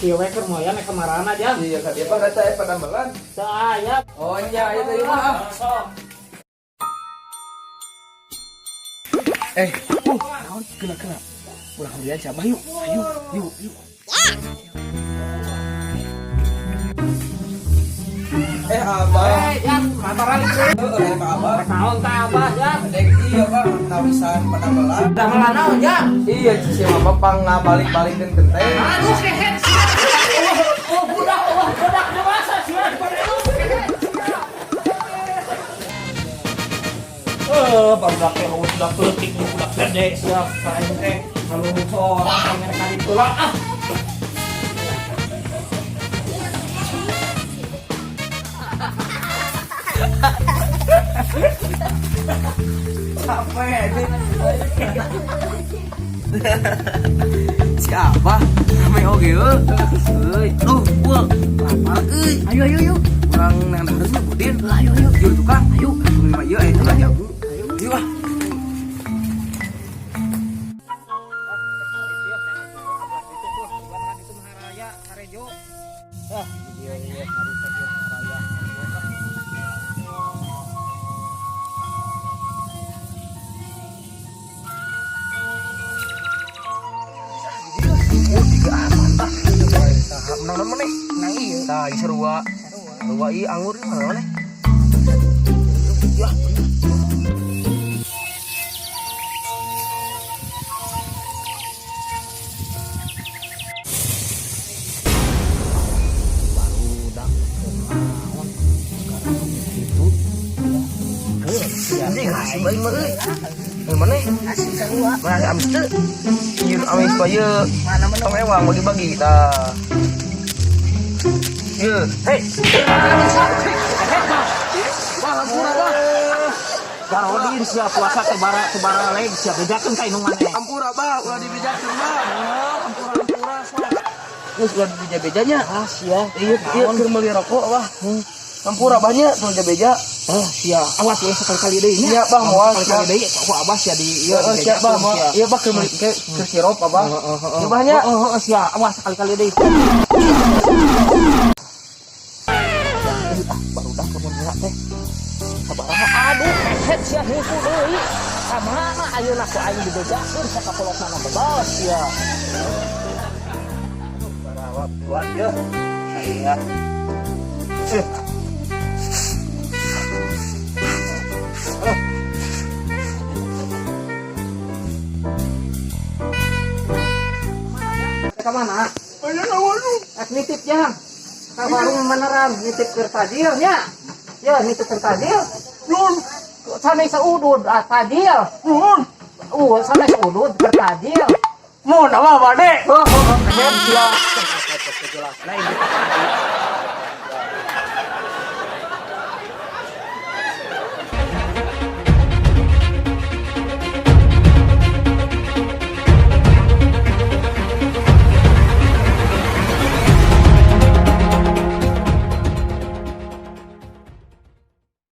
Iya we keur moyan kemarahan aja. Iya kan dia pada saya pada melan. Saya. Oh iya itu ya mah. Naon kena. Ulah hurian si Abah yuk. Ayo, yuk. Abah. Yang mataran itu. Abah. Naon teh Abah ya? Dek iya Pak, kawisan pada melan. Dah melan naon ya? Iya si Mama pang ngabalik-balikin genteng. Aduh kehet. Oh budak dewasa sia. Barudak teh udah peutik budak gede siap kain teh. Kalau seorang pengen kali tulang Siapa? Ramai oge euy. Duh, wah. Apa euy? Ayo. Urang nang harus nyebutin. Ayo. Yuk tukang, ayo. Lima ieu aya tengah jago. Ayo ah. Menang mana? Menang iya. Tah, sarua. Sarua ieu anggur mana mana? Ya. Barudak kenaon. Sekarang itu. Anjing ngasih bae mah euy. Mana? Ngasih sarua. Mana amis teu? Ieu amis bae. Mana mewang bagi-bagi tah. Iya, hei, Garodin siap puasa tebara lain siap bedakeun ka inungan teh. Ampura Bah, ulah dibejakeun Bah. Ampura sok. Geus ulah dibeja-bejanya. Ah sia. Iya, keur meuli rokok Bah. Ampura banyak tuh beja. Sia. Awas ya sekali-kali deui nya. Iya, Bang, moal sekali deui ku Abah sia di ieu. Siap Bah, iya Bah keur meuli ke sirop Abah. Ieu banyak. Sia, awas sekali-kali deui. Barudak kemun berak teh. Sabaraha aduh kehet sia hiku deui. Kamana ayeuna ku aing dibejakeun sakakolotna bebas sia. Barawak kuat ya. Iya. Ka mana? Aya nawalu. Nitip jang. Ka warung meneran nitip keur tadil nya. Ya nitip keur tadil. Nun. Sanai saudud tadil. Nun. Sanai saudud keur tadil. Mun apa bade? Keren sia. Jelas lain kita tadi.